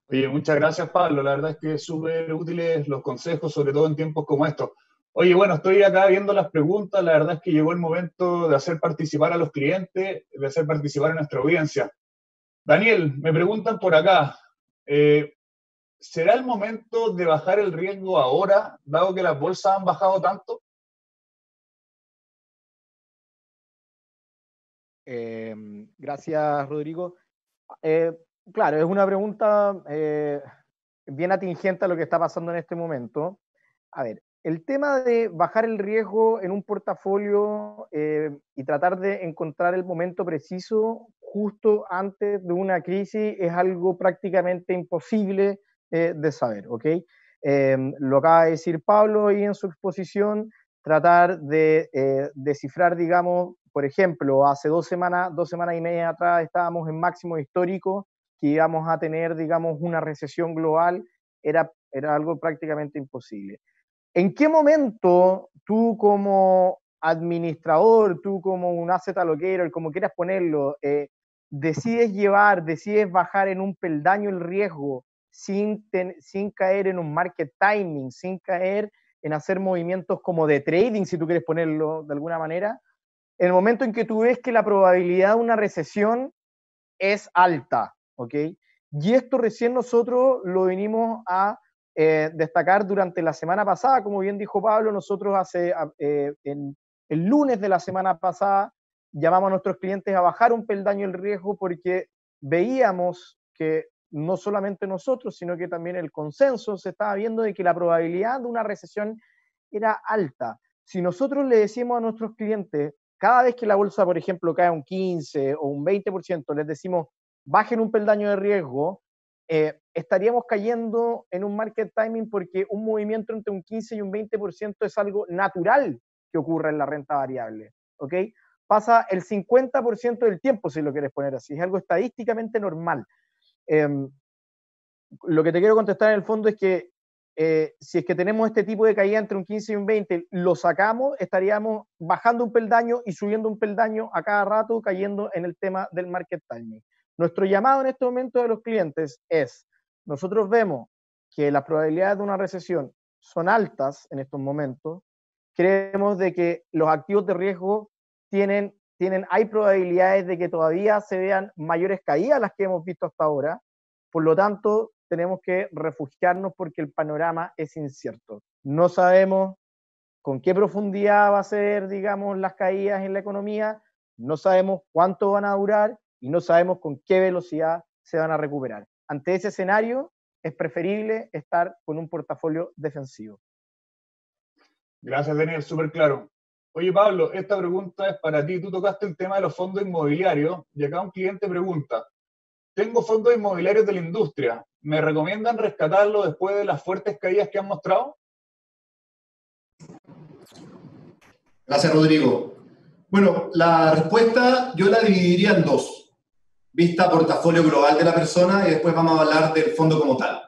Oye, muchas gracias, Pablo. La verdad es que es súper útiles los consejos, sobre todo en tiempos como estos. Oye, bueno, estoy acá viendo las preguntas. La verdad es que llegó el momento de hacer participar a los clientes, de hacer participar a nuestra audiencia. Daniel, me preguntan por acá, ¿será el momento de bajar el riesgo ahora, dado que las bolsas han bajado tanto? Gracias, Rodrigo. Claro, es una pregunta bien atingente a lo que está pasando en este momento. A ver, el tema de bajar el riesgo en un portafolio y tratar de encontrar el momento preciso justo antes de una crisis es algo prácticamente imposible de saber, ¿ok? Lo acaba de decir Pablo ahí en su exposición, tratar de descifrar, digamos, por ejemplo, hace 2 semanas y media atrás estábamos en máximo histórico, que íbamos a tener, digamos, una recesión global, era algo prácticamente imposible. ¿En qué momento tú como administrador, tú como un asset allocator, como quieras ponerlo, decides bajar en un peldaño el riesgo sin caer en un market timing, sin caer en hacer movimientos como de trading, si tú quieres ponerlo de alguna manera? En el momento en que tú ves que la probabilidad de una recesión es alta, ¿ok? Y esto recién nosotros lo vinimos a destacar durante la semana pasada, como bien dijo Pablo, nosotros el lunes de la semana pasada llamamos a nuestros clientes a bajar un peldaño el riesgo porque veíamos que no solamente nosotros, sino que también el consenso se estaba viendo de que la probabilidad de una recesión era alta. Si nosotros le decimos a nuestros clientes, cada vez que la bolsa, por ejemplo, cae un 15 o un 20%, les decimos, bajen un peldaño de riesgo, estaríamos cayendo en un market timing porque un movimiento entre un 15 y un 20% es algo natural que ocurre en la renta variable, ¿ok? Pasa el 50% del tiempo, si lo quieres poner así, es algo estadísticamente normal. Lo que te quiero contestar en el fondo es que si es que tenemos este tipo de caída entre un 15 y un 20, lo sacamos, estaríamos bajando un peldaño y subiendo un peldaño a cada rato, cayendo en el tema del market timing. Nuestro llamado en este momento de los clientes es, nosotros vemos que las probabilidades de una recesión son altas en estos momentos, creemos de que los activos de riesgo hay probabilidades de que todavía se vean mayores caídas a las que hemos visto hasta ahora, por lo tanto, tenemos que refugiarnos porque el panorama es incierto. No sabemos con qué profundidad va a ser, digamos, las caídas en la economía, no sabemos cuánto van a durar y no sabemos con qué velocidad se van a recuperar. Ante ese escenario, es preferible estar con un portafolio defensivo. Gracias, Daniel, súper claro. Oye, Pablo, esta pregunta es para ti. Tú tocaste el tema de los fondos inmobiliarios y acá un cliente pregunta, tengo fondos inmobiliarios de la industria, ¿me recomiendan rescatarlo después de las fuertes caídas que han mostrado? Gracias, Rodrigo. Bueno, la respuesta yo la dividiría en dos. Vista portafolio global de la persona y después vamos a hablar del fondo como tal.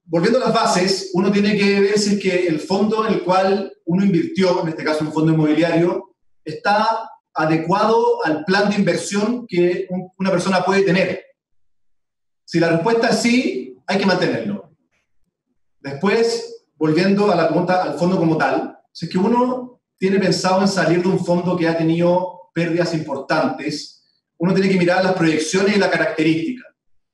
Volviendo a las bases, uno tiene que ver si es que el fondo en el cual uno invirtió, en este caso un fondo inmobiliario, está adecuado al plan de inversión que una persona puede tener. Si la respuesta es sí, hay que mantenerlo. Después, volviendo a la pregunta al fondo como tal, si es que uno tiene pensado en salir de un fondo que ha tenido pérdidas importantes, uno tiene que mirar las proyecciones y la característica.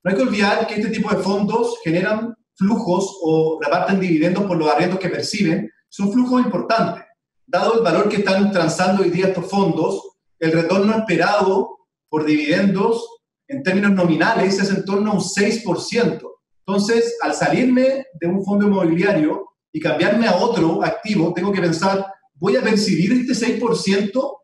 No hay que olvidar que este tipo de fondos generan flujos o reparten dividendos por los arriendos que perciben. Son flujos importantes. Dado el valor que están transando hoy día estos fondos, el retorno esperado por dividendos en términos nominales es en torno a un 6%. Entonces, al salirme de un fondo inmobiliario y cambiarme a otro activo, tengo que pensar, ¿voy a percibir este 6%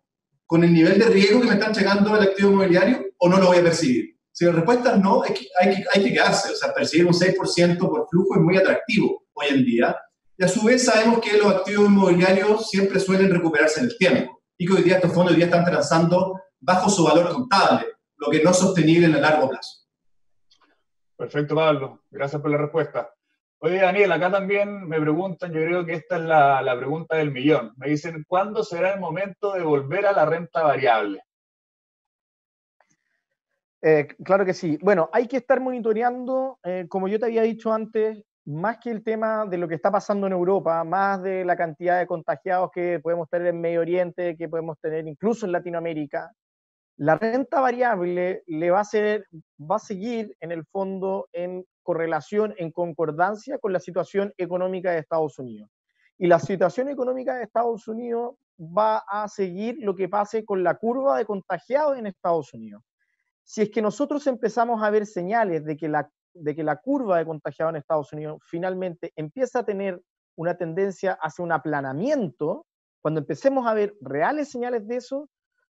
con el nivel de riesgo que me está entregando el activo inmobiliario o no lo voy a percibir? Si la respuesta es no, hay que quedarse. O sea, percibir un 6% por flujo es muy atractivo hoy en día. Y a su vez sabemos que los activos inmobiliarios siempre suelen recuperarse en el tiempo y que hoy día estos fondos hoy día están transando bajo su valor contable, lo que no es sostenible en el largo plazo. Perfecto, Pablo. Gracias por la respuesta. Oye, Daniel, acá también me preguntan, yo creo que esta es la pregunta del millón. Me dicen, ¿cuándo será el momento de volver a la renta variable? Claro que sí. Bueno, hay que estar monitoreando, como yo te había dicho antes, más que el tema de lo que está pasando en Europa, más de la cantidad de contagiados que podemos tener en Medio Oriente, que podemos tener incluso en Latinoamérica. La renta variable va a seguir en el fondo en correlación, en concordancia con la situación económica de Estados Unidos. Y la situación económica de Estados Unidos va a seguir lo que pase con la curva de contagiados en Estados Unidos. Si es que nosotros empezamos a ver señales de que la curva de contagiados en Estados Unidos finalmente empieza a tener una tendencia hacia un aplanamiento, cuando empecemos a ver reales señales de eso,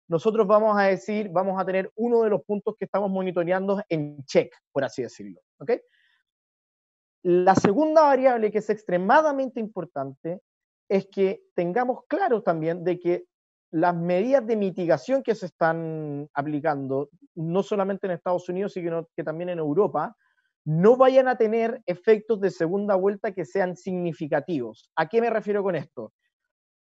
nosotros vamos a tener uno de los puntos que estamos monitoreando en check, por así decirlo. ¿Okay? La segunda variable que es extremadamente importante es que tengamos claro también de que las medidas de mitigación que se están aplicando, no solamente en Estados Unidos, sino que también en Europa, no vayan a tener efectos de segunda vuelta que sean significativos. ¿A qué me refiero con esto?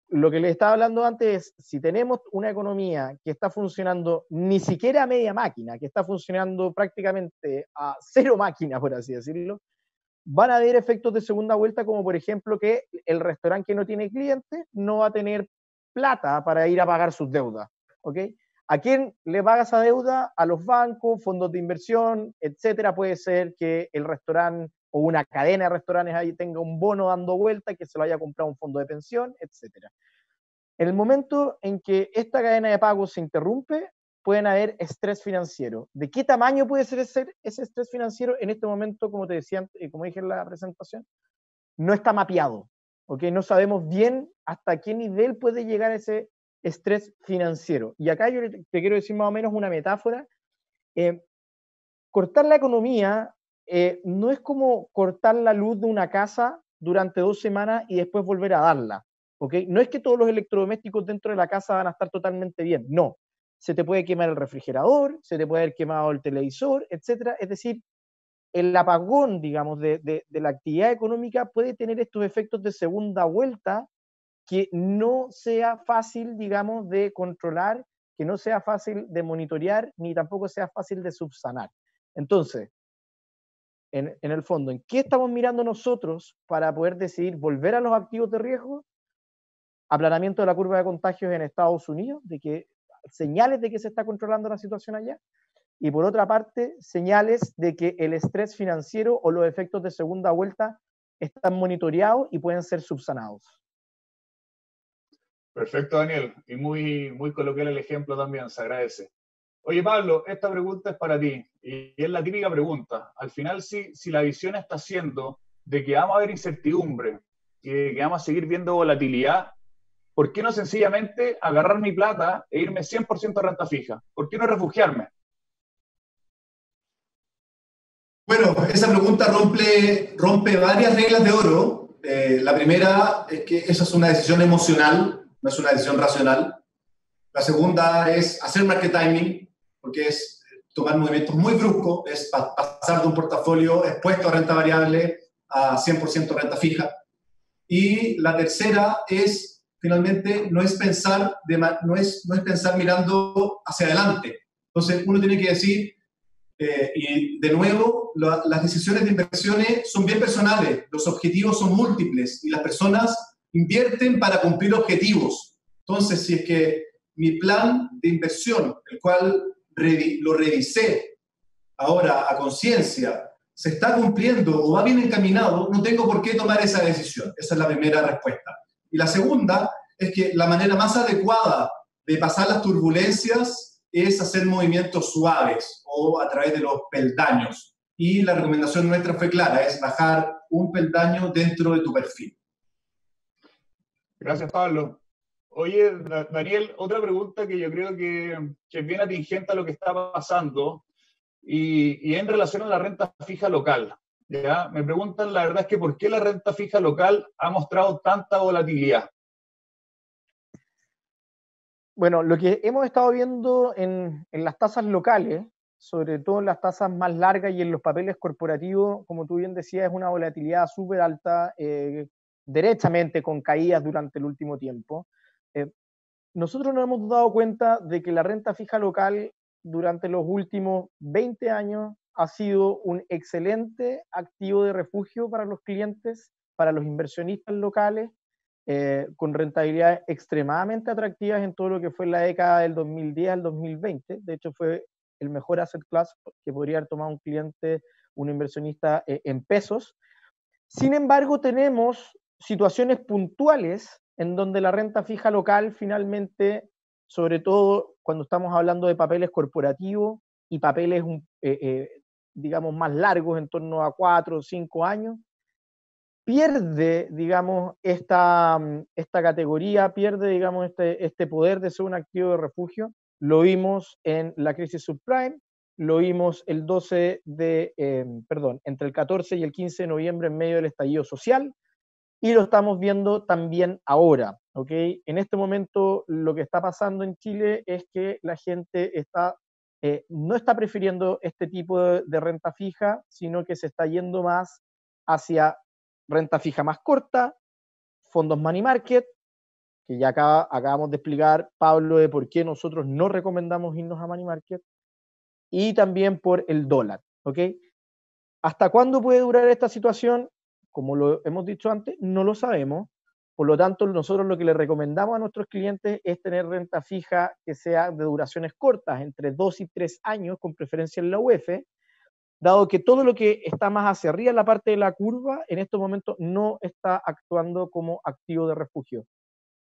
Lo que les estaba hablando antes es, si tenemos una economía que está funcionando ni siquiera a media máquina, que está funcionando prácticamente a cero máquina, por así decirlo, van a haber efectos de segunda vuelta, como por ejemplo que el restaurante que no tiene clientes no va a tener plata para ir a pagar sus deudas, ¿ok? ¿A quién le paga esa deuda? A los bancos, fondos de inversión, etcétera. Puede ser que el restaurante o una cadena de restaurantes ahí tenga un bono dando vuelta, que se lo haya comprado un fondo de pensión, etcétera. En el momento en que esta cadena de pagos se interrumpe, pueden haber estrés financiero. ¿De qué tamaño puede ser ese estrés financiero? En este momento, como te decía, como dije en la presentación, no está mapeado, ¿ok? No sabemos bien hasta qué nivel puede llegar ese estrés financiero. Y acá yo te quiero decir más o menos una metáfora. Cortar la economía no es como cortar la luz de una casa durante 2 semanas y después volver a darla, ¿ok? No es que todos los electrodomésticos dentro de la casa van a estar totalmente bien, no. Se te puede quemar el refrigerador, se te puede haber quemado el televisor, etcétera. Es decir, el apagón, digamos, de la actividad económica puede tener estos efectos de segunda vuelta que no sea fácil, digamos, de controlar, que no sea fácil de monitorear, ni tampoco sea fácil de subsanar. Entonces, en el fondo, ¿en qué estamos mirando nosotros para poder decidir volver a los activos de riesgo? Aplanamiento de la curva de contagios en Estados Unidos, de que señales de que se está controlando la situación allá, y por otra parte, señales de que el estrés financiero o los efectos de segunda vuelta están monitoreados y pueden ser subsanados. Perfecto, Daniel. Y muy coloquial el ejemplo también, se agradece. Oye, Pablo, esta pregunta es para ti. Y es la típica pregunta. Al final, si la visión está siendo de que vamos a haber incertidumbre y de que vamos a seguir viendo volatilidad, ¿por qué no sencillamente agarrar mi plata e irme 100% a renta fija? ¿Por qué no refugiarme? Bueno, esa pregunta rompe varias reglas de oro. La primera es que esa es una decisión emocional, no es una decisión racional. La segunda es hacer market timing, porque es tomar movimientos muy bruscos, es pasar de un portafolio expuesto a renta variable a 100% renta fija. Y la tercera es, finalmente, no es pensar mirando hacia adelante. Entonces, uno tiene que decir, y de nuevo, las decisiones de inversiones son bien personales, los objetivos son múltiples y las personas invierten para cumplir objetivos. Entonces, si es que mi plan de inversión, el cual lo revisé ahora a conciencia, se está cumpliendo o va bien encaminado, no tengo por qué tomar esa decisión. Esa es la primera respuesta. Y la segunda es que la manera más adecuada de pasar las turbulencias es hacer movimientos suaves o a través de los peldaños. Y la recomendación nuestra fue clara, es bajar un peldaño dentro de tu perfil. Gracias, Pablo. Oye, Daniel, otra pregunta que yo creo que es bien atingente a lo que está pasando y en relación a la renta fija local. ¿Ya? Me preguntan, la verdad es que ¿por qué la renta fija local ha mostrado tanta volatilidad? Bueno, lo que hemos estado viendo en las tasas locales, sobre todo en las tasas más largas y en los papeles corporativos, como tú bien decías, es una volatilidad súper alta, derechamente con caídas durante el último tiempo. Nosotros nos hemos dado cuenta de que la renta fija local durante los últimos 20 años ha sido un excelente activo de refugio para los clientes, para los inversionistas locales, con rentabilidades extremadamente atractivas en todo lo que fue la década del 2010 al 2020. De hecho, fue el mejor asset class que podría haber tomado un cliente, un inversionista en pesos. Sin embargo, tenemos situaciones puntuales en donde la renta fija local finalmente, sobre todo cuando estamos hablando de papeles corporativos y papeles, digamos, más largos, en torno a 4 o 5 años, pierde, digamos, esta categoría, pierde, digamos, este poder de ser un activo de refugio. Lo vimos en la crisis subprime, lo vimos entre el 14 y el 15 de noviembre en medio del estallido social, y lo estamos viendo también ahora, ¿ok? En este momento lo que está pasando en Chile es que la gente está no está prefiriendo este tipo de renta fija, sino que se está yendo más hacia renta fija más corta, fondos money market, que ya acabamos de explicar, Pablo, de por qué nosotros no recomendamos irnos a money market, y también por el dólar, ¿ok? ¿Hasta cuándo puede durar esta situación? Como lo hemos dicho antes, no lo sabemos. Por lo tanto, nosotros lo que le recomendamos a nuestros clientes es tener renta fija que sea de duraciones cortas, entre 2 y 3 años, con preferencia en la UEF, dado que todo lo que está más hacia arriba en la parte de la curva, en estos momentos no está actuando como activo de refugio.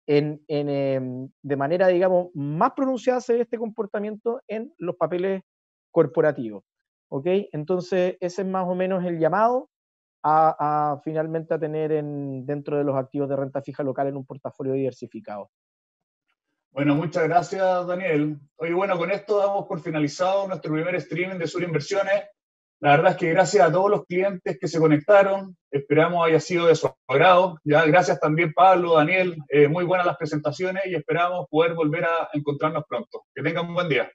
De manera, digamos, más pronunciada se ve este comportamiento en los papeles corporativos. ¿Ok? Entonces, ese es más o menos el llamado finalmente a tener dentro de los activos de renta fija local en un portafolio diversificado. Bueno, muchas gracias, Daniel. Oye, bueno, con esto damos por finalizado nuestro primer streaming de Sur Inversiones. La verdad es que gracias a todos los clientes que se conectaron, esperamos haya sido de su agrado. Ya, gracias también Pablo, Daniel, muy buenas las presentaciones y esperamos poder volver a encontrarnos pronto. Que tengan un buen día.